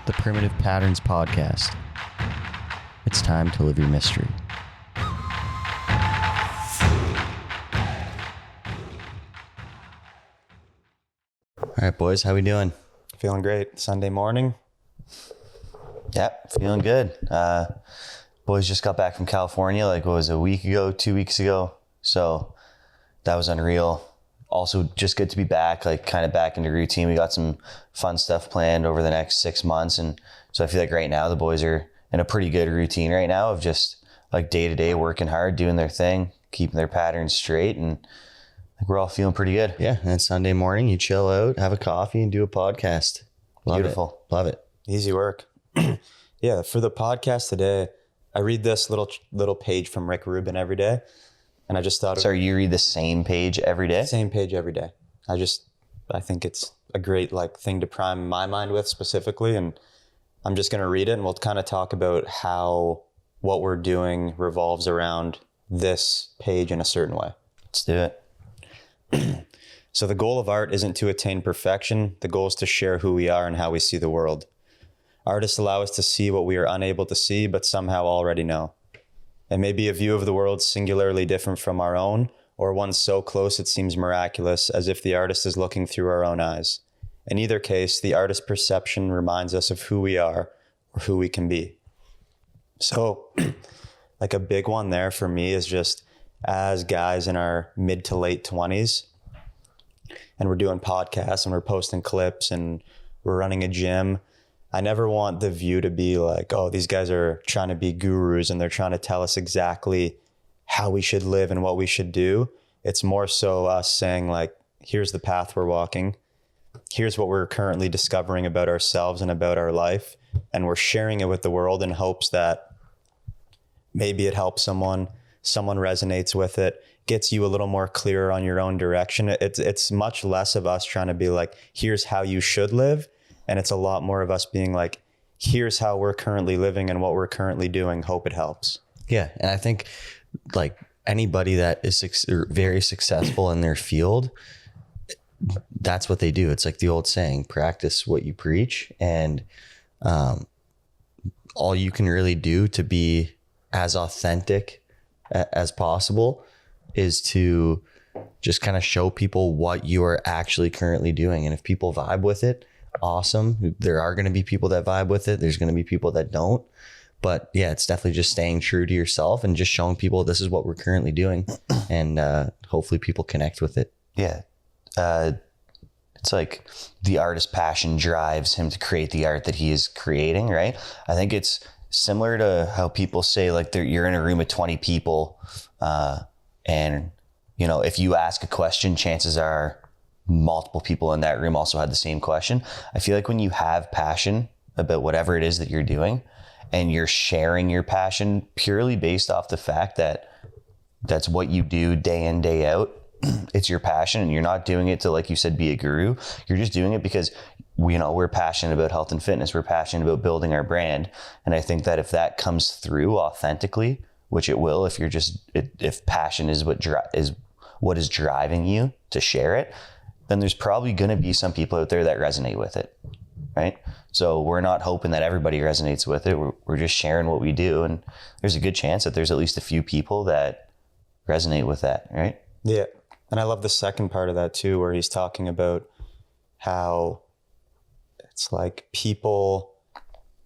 the Primitive Patterns Podcast. It's time to live your mystery. All right, boys, how we doing? Feeling great. Sunday morning. Yep, feeling good. Boys just got back from California, like, what was it, a week ago, 2 weeks ago? So that was unreal. Also, just good to be back, like kind of back into routine. We got some fun stuff planned over the next 6 months. And so I feel like right now the boys are in a pretty good routine right now of just like day to day working hard, doing their thing, keeping their patterns straight. And like we're all feeling pretty good. Yeah. And Sunday morning, you chill out, have a coffee and do a podcast. Beautiful. Love it. Easy work. Yeah. For the podcast today, I read this little page from Rick Rubin every day. And I just thought... So you read the same page every day? Same page every day. I think it's a great thing to prime my mind with specifically. And I'm just going to read it and we'll kind of talk about how what we're doing revolves around this page in a certain way. Let's do it. So the goal of art isn't to attain perfection. The goal is to share who we are and how we see the world. Artists allow us to see what we are unable to see, but somehow already know. It may be a view of the world singularly different from our own, or one so close it seems miraculous, as if the artist is looking through our own eyes. In either case, the artist's perception reminds us of who we are or who we can be. So, like a big one there for me is just as guys in our mid to late 20s, and we're doing podcasts and we're posting clips and we're running a gym, I never want the view to be like, oh, these guys are trying to be gurus and they're trying to tell us exactly how we should live and what we should do. It's more so us saying like, here's the path we're walking. Here's what we're currently discovering about ourselves and about our life. And we're sharing it with the world in hopes that maybe it helps someone resonates with it, gets you a little more clear on your own direction. It's much less of us trying to be like, here's how you should live. And it's a lot more of us being like, here's how we're currently living and what we're currently doing. Hope it helps. Yeah. And I think like anybody that is very successful in their field, that's what they do. It's like the old saying, practice what you preach. And all you can really do to be as authentic as possible is to just kind of show people what you are actually currently doing. And if people vibe with it, awesome. There are going to be people that vibe with it. There's going to be people that don't. But yeah, it's definitely just staying true to yourself and just showing people this is what we're currently doing. And hopefully people connect with it. Yeah. It's like the artist's passion drives him to create the art that he is creating, right? I think it's similar to how people say like you're in a room of 20 people and, you know, if you ask a question, chances are multiple people in that room also had the same question. I feel like when you have passion about whatever it is that you're doing and you're sharing your passion purely based off the fact that that's what you do day in, day out, it's your passion and you're not doing it to, like you said, be a guru. You're just doing it because we're passionate about health and fitness. We're passionate about building our brand. And I think that if that comes through authentically, which it will, if passion is what is driving you to share it, then there's probably going to be some people out there that resonate with it, right? So we're not hoping that everybody resonates with it. We're just sharing what we do. And there's a good chance that there's at least a few people that resonate with that, right? Yeah. And I love the second part of that too, where he's talking about how it's like people,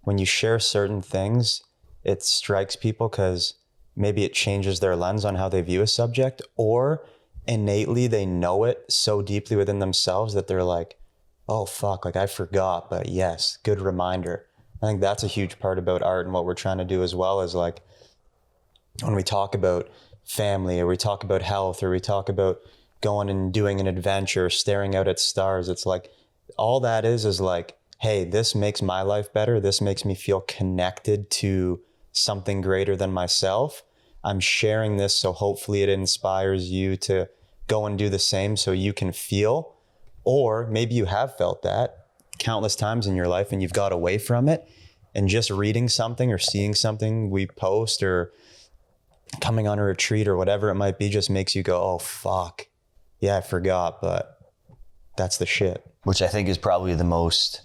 when you share certain things, it strikes people because maybe it changes their lens on how they view a subject, or innately they know it so deeply within themselves that they're like, oh fuck, like I forgot, but yes, good reminder. I think that's a huge part about art and what we're trying to do as well, is like when we talk about family or we talk about health or we talk about going and doing an adventure, staring out at stars, it's like all that is like, hey, this makes my life better. This makes me feel connected to something greater than myself. I'm sharing this so hopefully it inspires you to go and do the same so you can feel, or maybe you have felt that countless times in your life and you've got away from it, and just reading something or seeing something we post or coming on a retreat or whatever it might be just makes you go, oh fuck, yeah, I forgot, but that's the shit. Which I think is probably the most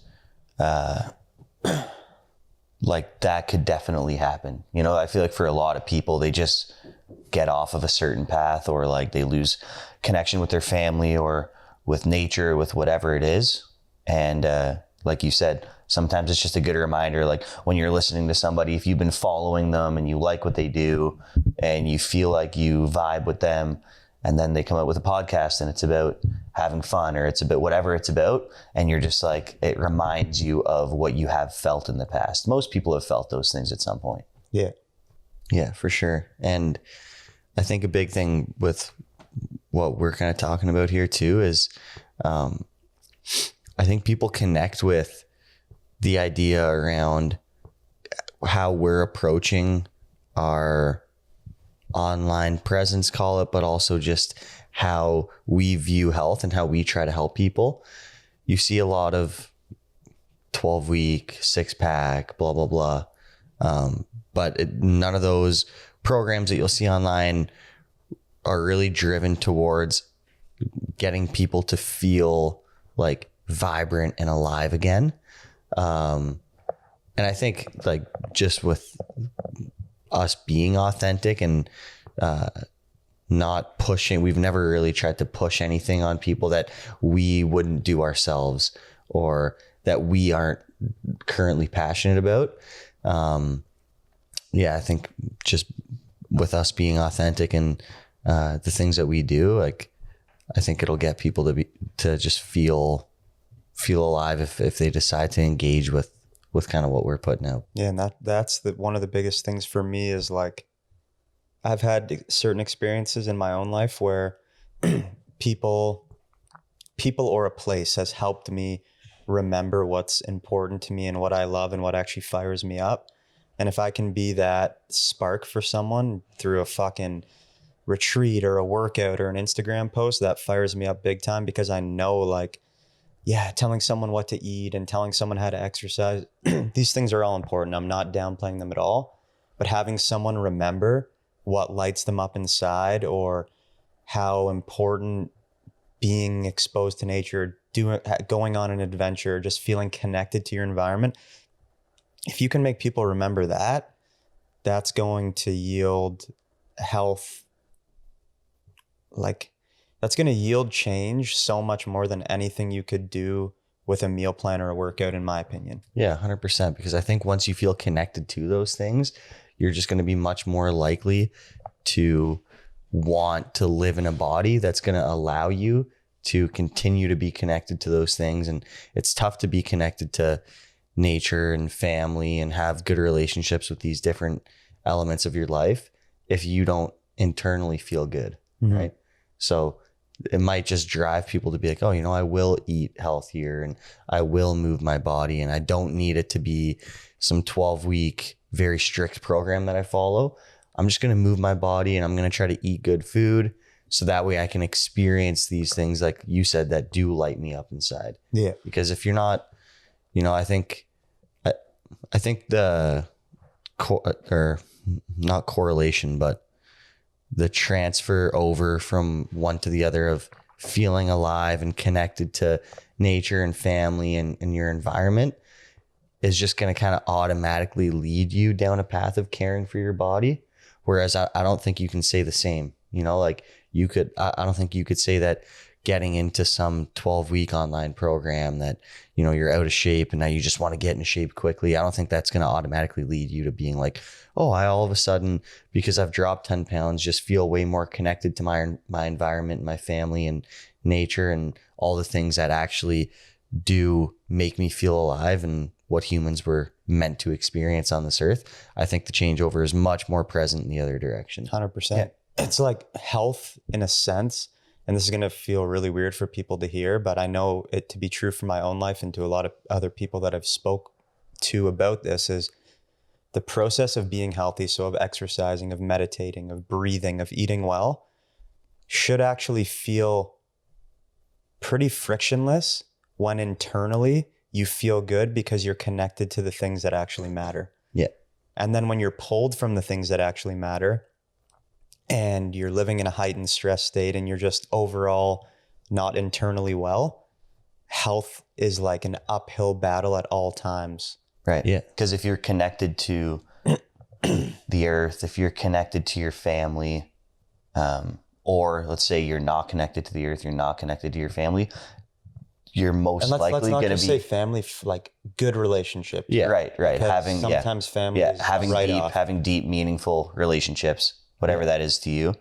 like that could definitely happen. You know, I feel like for a lot of people, they just get off of a certain path, or like they lose connection with their family or with nature, with whatever it is. And like you said, sometimes it's just a good reminder, like when you're listening to somebody, if you've been following them and you like what they do and you feel like you vibe with them, and then they come out with a podcast and it's about having fun, or it's about whatever it's about, and you're just like, it reminds you of what you have felt in the past. Most people have felt those things at some point. Yeah. Yeah, for sure. And I think a big thing with what we're kind of talking about here too is I think people connect with the idea around how we're approaching our online presence, call it, but also just how we view health and how we try to help people. You see a lot of 12-week, 6-pack, blah, blah, blah. But none of those programs that you'll see online are really driven towards getting people to feel like vibrant and alive again. And I think like just with us being authentic and not pushing, we've never really tried to push anything on people that we wouldn't do ourselves or that we aren't currently passionate about. Yeah, I think just with us being authentic and the things that we do, like I think it'll get people to just feel alive if they decide to engage with kind of what we're putting out. Yeah, and that's one of the biggest things for me is like I've had certain experiences in my own life where people or a place has helped me remember what's important to me and what I love and what actually fires me up. And if I can be that spark for someone through a fucking retreat or a workout or an Instagram post, that fires me up big time, because I know like, yeah, telling someone what to eat and telling someone how to exercise, these things are all important. I'm not downplaying them at all, but having someone remember what lights them up inside, or how important being exposed to nature, going on an adventure, just feeling connected to your environment. If you can make people remember that, that's going to yield health. Like that's going to yield change so much more than anything you could do with a meal plan or a workout, in my opinion. Yeah, 100%. Because I think once you feel connected to those things, you're just going to be much more likely to want to live in a body that's going to allow you to continue to be connected to those things. And it's tough to be connected to nature and family and have good relationships with these different elements of your life if you don't internally feel good, right? So it might just drive people to be like, oh, you know, I will eat healthier and I will move my body, and I don't need it to be some 12-week very strict program that I follow. I'm just going to move my body and I'm going to try to eat good food, so that way I can experience these things, like you said, that do light me up inside. Yeah. Because if you're not, you know, I think the or not correlation, but the transfer over from one to the other of feeling alive and connected to nature and family and your environment is just going to kind of automatically lead you down a path of caring for your body. Whereas I don't think you can say the same, you know, like I don't think you could say that getting into some 12-week online program that, you know, you're out of shape and now you just want to get into shape quickly. I don't think that's going to automatically lead you to being like, oh, I all of a sudden, because I've dropped 10 pounds, just feel way more connected to my environment, my family and nature and all the things that actually do make me feel alive and what humans were meant to experience on this earth. I think the changeover is much more present in the other direction. 100%. Yeah. It's like health in a sense. And this is going to feel really weird for people to hear, but I know it to be true for my own life and to a lot of other people that I've spoke to about this, is the process of being healthy. So of exercising, of meditating, of breathing, of eating well, should actually feel pretty frictionless when internally you feel good because you're connected to the things that actually matter. Yeah. And then when you're pulled from the things that actually matter, and you're living in a heightened stress state and you're just overall not internally well, health is like an uphill battle at all times. Right. Yeah. Because if you're connected to the earth, if you're connected to your family, or let's say you're not connected to the earth, you're not connected to your family, you're most And let's likely not going to just be say family, like good relationships. Yeah. right. Because sometimes family is having deep, meaningful relationships, whatever that is to you.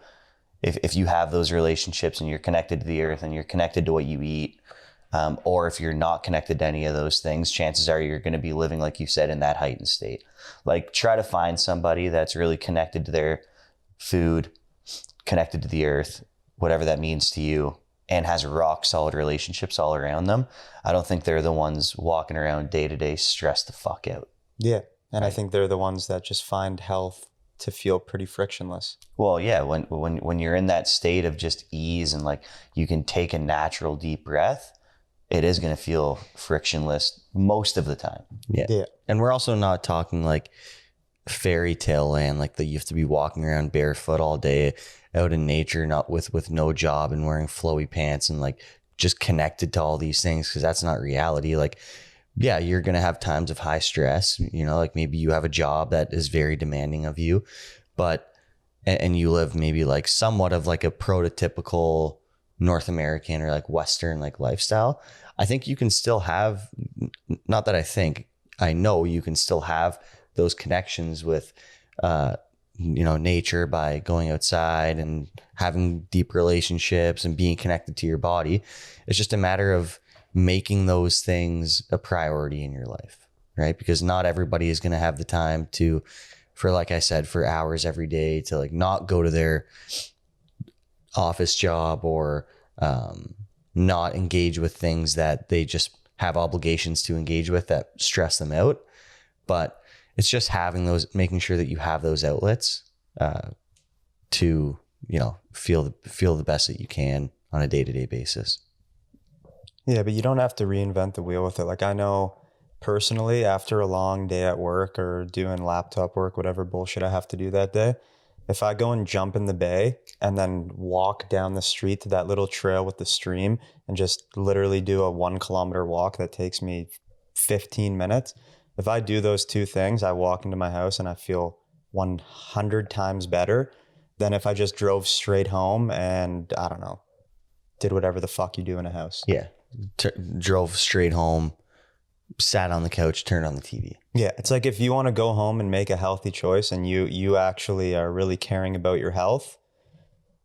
If you have those relationships and you're connected to the earth and you're connected to what you eat, or if you're not connected to any of those things, chances are you're going to be living, like you said, in that heightened state. Like, try to find somebody that's really connected to their food, connected to the earth, whatever that means to you, and has rock solid relationships all around them. I don't think they're the ones walking around day to day stressed the fuck out. Yeah. And I Right. think they're the ones that just find health to feel pretty frictionless. Well, yeah, when you're in that state of just ease and like you can take a natural deep breath, it is going to feel frictionless most of the time. Yeah. Yeah. And we're also not talking like fairy tale land, like that you have to be walking around barefoot all day out in nature, not with no job and wearing flowy pants and like just connected to all these things, because that's not reality. Like, yeah, you're going to have times of high stress, you know, like maybe you have a job that is very demanding of you, but and you live maybe like somewhat of like a prototypical North American or like Western like lifestyle. I think you can still have, not that I think, I know you can still have those connections with, nature by going outside and having deep relationships and being connected to your body. It's just a matter of making those things a priority in your life, right? Because not everybody is going to have the time to, for like I said, for hours every day to like not go to their office job or not engage with things that they just have obligations to engage with that stress them out. But it's just having those, making sure that you have those outlets to, feel the best that you can on a day-to-day basis. Yeah, but you don't have to reinvent the wheel with it. Like, I know personally, after a long day at work or doing laptop work, whatever bullshit I have to do that day, if I go and jump in the bay and then walk down the street to that little trail with the stream and just literally do a 1 kilometer walk that takes me 15 minutes, if I do those two things, I walk into my house and I feel 100 times better than if I just drove straight home and, I don't know, did whatever the fuck you do in a house. Yeah. Drove straight home, sat on the couch, turned on the TV. Yeah, it's like if you want to go home and make a healthy choice and you actually are really caring about your health,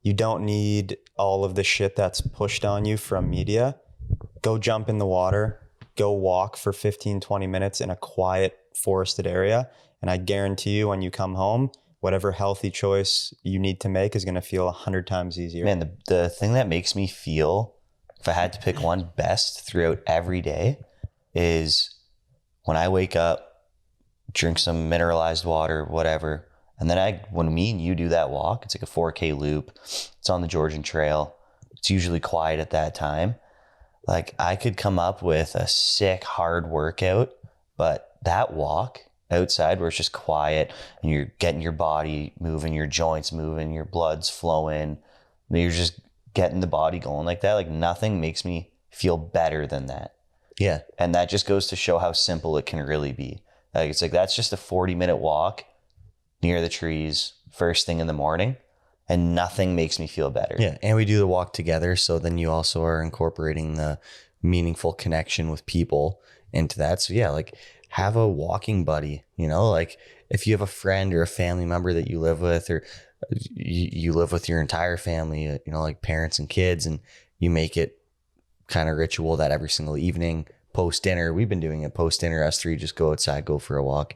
you don't need all of the shit that's pushed on you from media. Go jump in the water, go walk for 15, 20 minutes in a quiet forested area. And I guarantee you when you come home, whatever healthy choice you need to make is going to feel 100 times easier. Man, the thing that makes me feel, if I had to pick one best throughout every day, is when I wake up, drink some mineralized water, whatever. And then when me and you do that walk, it's like a 4K loop. It's on the Georgian Trail. It's usually quiet at that time. Like, I could come up with a sick, hard workout, but that walk outside where it's just quiet and you're getting your body moving, your joints moving, your blood's flowing, you're just getting the body going like that. Like, nothing makes me feel better than that. Yeah. And that just goes to show how simple it can really be. Like, it's like, that's just a 40-minute walk near the trees first thing in the morning, and nothing makes me feel better. Yeah. And we do the walk together. So then you also are incorporating the meaningful connection with people into that. So yeah, like, have a walking buddy, like if you have a friend or a family member that you live with, or you live with your entire family, like parents and kids, and you make it kind of ritual that every single evening post dinner, we've been doing it post dinner, us three just go outside, go for a walk.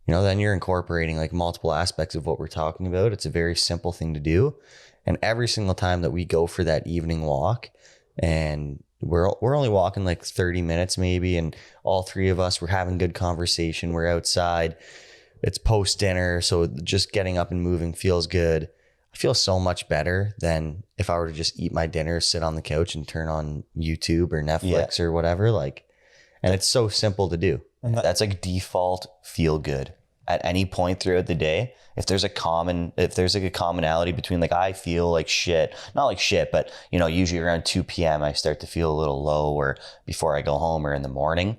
Then you're incorporating like multiple aspects of what we're talking about. It's a very simple thing to do. And every single time that we go for that evening walk, and we're only walking like 30 minutes maybe, and all three of us, we're having good conversation, we're outside, it's post dinner, so just getting up and moving feels good. I feel so much better than if I were to just eat my dinner, sit on the couch and turn on YouTube or Netflix or whatever. Like, and it's so simple to do. And That's like default feel good at any point throughout the day. If there's like a commonality between like, I feel like shit, not like shit, but usually around 2 p.m. I start to feel a little low, or before I go home or in the morning,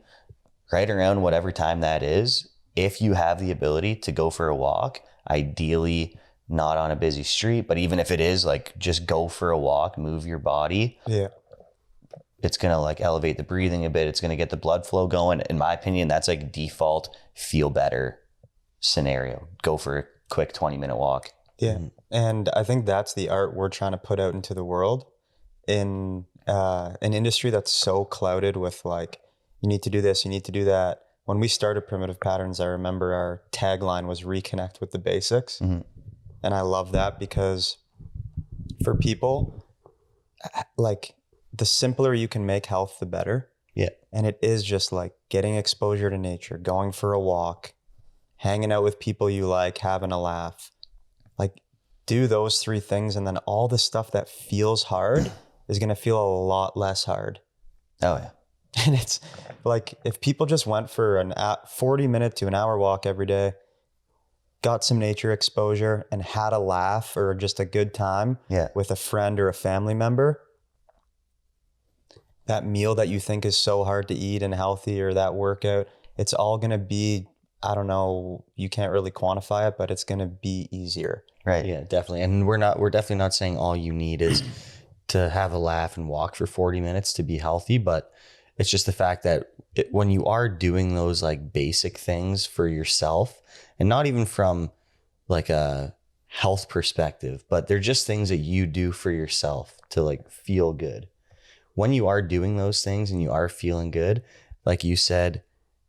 right around whatever time that is, if you have the ability to go for a walk, ideally not on a busy street, but even if it is, like, just go for a walk, move your body. Yeah. It's going to like elevate the breathing a bit. It's going to get the blood flow going. In my opinion, that's like default feel better scenario. Go for a quick 20-minute walk. Yeah. And I think that's the art we're trying to put out into the world in an industry that's so clouded with like, you need to do this, you need to do that. When we started Primitive Patterns, I remember our tagline was reconnect with the basics. Mm-hmm. And I love that because for people, like the simpler you can make health, the better. Yeah. And it is just like getting exposure to nature, going for a walk, hanging out with people you like, having a laugh. Like do those 3 things. And then all the stuff that feels hard is going to feel a lot less hard. Oh yeah. And it's like, if people just went for an 40-minute to an hour walk every day, got some nature exposure and had a laugh or just a good time with a friend or a family member, that meal that you think is so hard to eat and healthy, or that workout, it's all going to be, I don't know, you can't really quantify it, but it's going to be easier. Right. Yeah, definitely. And we're definitely not saying all you need is to have a laugh and walk for 40 minutes to be healthy, but it's just the fact that when you are doing those like basic things for yourself, and not even from like a health perspective, but they're just things that you do for yourself to like feel good. When you are doing those things and you are feeling good, like you said,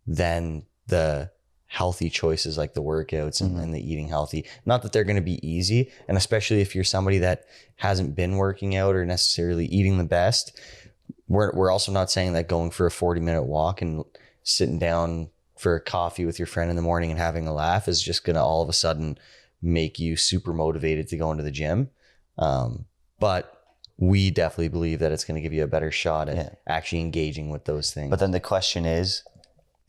then the healthy choices like the workouts and the eating healthy, not that they're going to be easy. And especially if you're somebody that hasn't been working out or necessarily eating the best, we're also not saying that going for a 40-minute walk and sitting down for a coffee with your friend in the morning and having a laugh is just going to all of a sudden make you super motivated to go into the gym. But we definitely believe that it's going to give you a better shot at actually engaging with those things. But then the question is,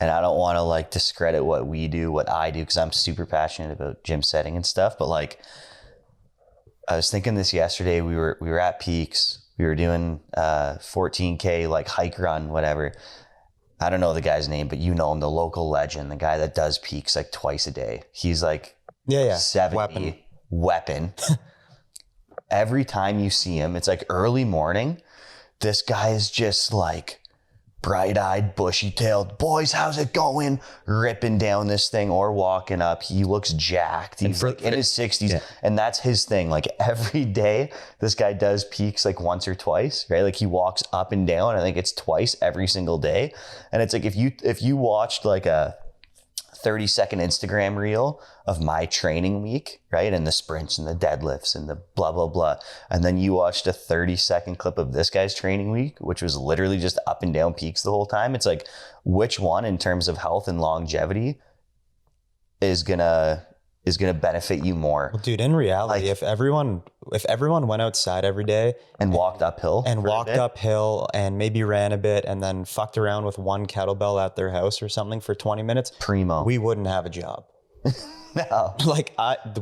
and I don't want to like discredit what we do, what I do, because I'm super passionate about gym setting and stuff. But like, I was thinking this yesterday. We were at Peaks. We were doing 14K like hike run, whatever. I don't know the guy's name, but you know him, the local legend, the guy that does Peaks like twice a day. He's like 70. Weapon. Every time you see him, it's like early morning. This guy is just like bright-eyed, bushy-tailed. Boys, how's it going? Ripping down this thing or walking up. He looks jacked. He's like in his 60s. Yeah. And that's his thing. Like every day, this guy does Peaks like once or twice, right? Like he walks up and down. I think it's twice every single day. And it's like if you watched like a 30-second Instagram reel of my training week, right? And the sprints and the deadlifts and the blah, blah, blah. And then you watched a 30-second clip of this guy's training week, which was literally just up and down Peaks the whole time. It's like, which one in terms of health and longevity is gonna benefit you more? Well, dude, in reality, like, if everyone went outside every day and walked uphill and maybe ran a bit and then fucked around with one kettlebell at their house or something for 20 minutes, primo, we wouldn't have a job. No,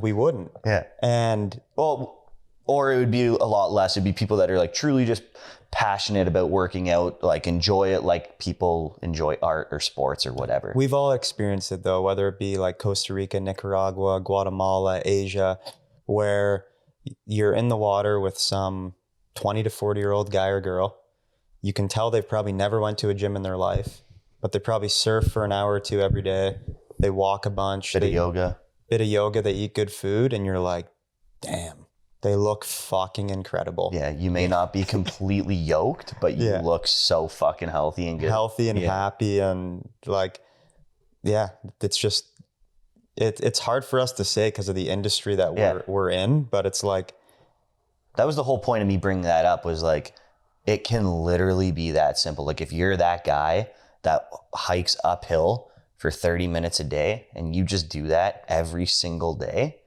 we wouldn't. Yeah. And or it would be a lot less. It'd be people that are like truly just passionate about working out, like enjoy it like people enjoy art or sports or whatever. We've all experienced it though, whether it be like Costa Rica, Nicaragua, Guatemala, Asia, where you're in the water with some 20 to 40-year-old guy or girl. You can tell they've probably never went to a gym in their life, but they probably surf for an hour or two every day. They walk a bunch. Bit of yoga. They eat good food, and you're like, damn, they look fucking incredible. Yeah, you may not be completely yoked, but you look so fucking healthy and good. Healthy and happy, and like, yeah, it's just, it's hard for us to say because of the industry that we're in, but it's like, that was the whole point of me bringing that up, was like, it can literally be that simple. Like if you're that guy that hikes uphill for 30 minutes a day and you just do that every single day,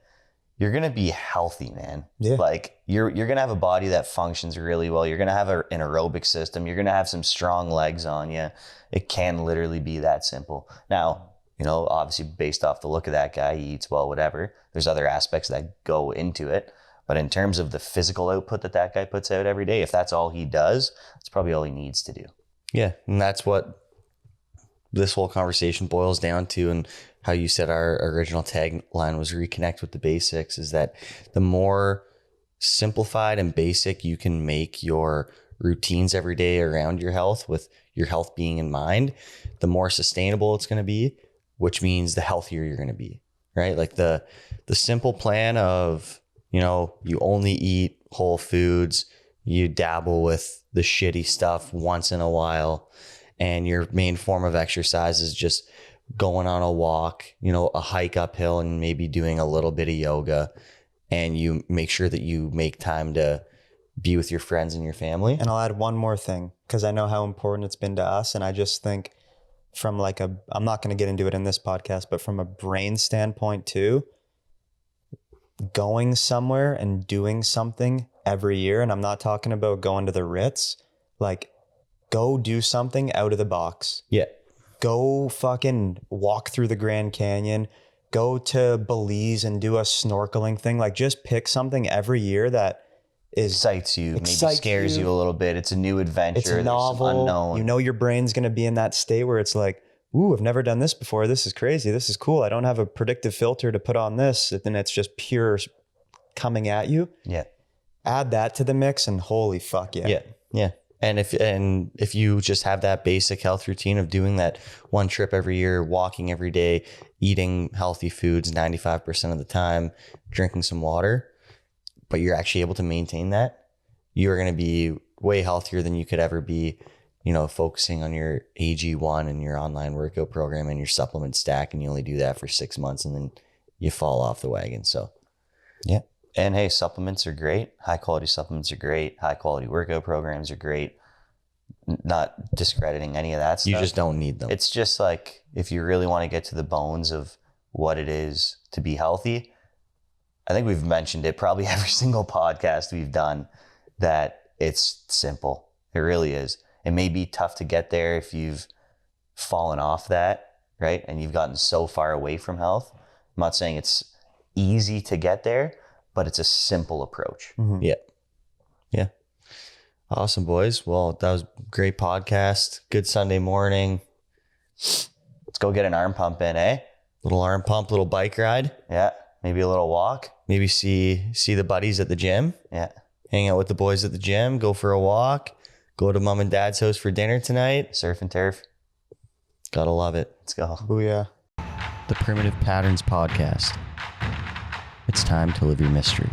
you're going to be healthy, man. Yeah. Like you're going to have a body that functions really well. You're going to have an aerobic system. You're going to have some strong legs on you. It can literally be that simple. Now, you know, obviously based off the look of that guy, he eats well, whatever. There's other aspects that go into it. But in terms of the physical output that guy puts out every day, if that's all he does, that's probably all he needs to do. Yeah. And that's what this whole conversation boils down to, and how you said our original tagline was reconnect with the basics, is that the more simplified and basic you can make your routines every day around your health, with your health being in mind, the more sustainable it's going to be, which means the healthier you're going to be, right? Like the simple plan of, you know, you only eat whole foods, you dabble with the shitty stuff once in a while, and your main form of exercise is just going on a walk, you know, a hike uphill, and maybe doing a little bit of yoga, and you make sure that you make time to be with your friends and your family. And I'll add one more thing, because I know how important it's been to us. And I just think from like I'm not going to get into it in this podcast, but from a brain standpoint too, going somewhere and doing something every year. And I'm not talking about going to the Ritz, like go do something out of the box. Yeah. Go fucking walk through the Grand Canyon, go to Belize and do a snorkeling thing. Like just pick something every year that excites you, maybe scares you a little bit. It's a new adventure. It's novel. There's some unknown. You know, your brain's going to be in that state where it's like, ooh, I've never done this before. This is crazy. This is cool. I don't have a predictive filter to put on this. And then it's just pure coming at you. Yeah. Add that to the mix and holy fuck yeah. Yeah. Yeah. And if you just have that basic health routine of doing that one trip every year, walking every day, eating healthy foods 95% of the time, drinking some water, but you're actually able to maintain that, you're going to be way healthier than you could ever be, you know, focusing on your AG1 and your online workout program and your supplement stack. And you only do that for 6 months and then you fall off the wagon. So, yeah. And hey, supplements are great. High quality supplements are great. High quality workout programs are great. Not discrediting any of that stuff. you just don't need them. It's just like, if you really want to get to the bones of what it is to be healthy, I think we've mentioned it probably every single podcast we've done, that it's simple. It really is. It may be tough to get there if you've fallen off that, right? And you've gotten so far away from health. I'm not saying it's easy to get there, but it's a simple approach. Mm-hmm. Yeah. Yeah. Awesome, boys. Well, that was a great podcast. Good Sunday morning. Let's go get an arm pump in, eh? Little arm pump, little bike ride. Yeah. Maybe a little walk. Maybe see the buddies at the gym. Yeah. Hang out with the boys at the gym. Go for a walk. Go to mom and dad's house for dinner tonight. Surf and turf. Gotta love it. Let's go. Booyah. The Primitive Patterns Podcast. It's time to live your mystery.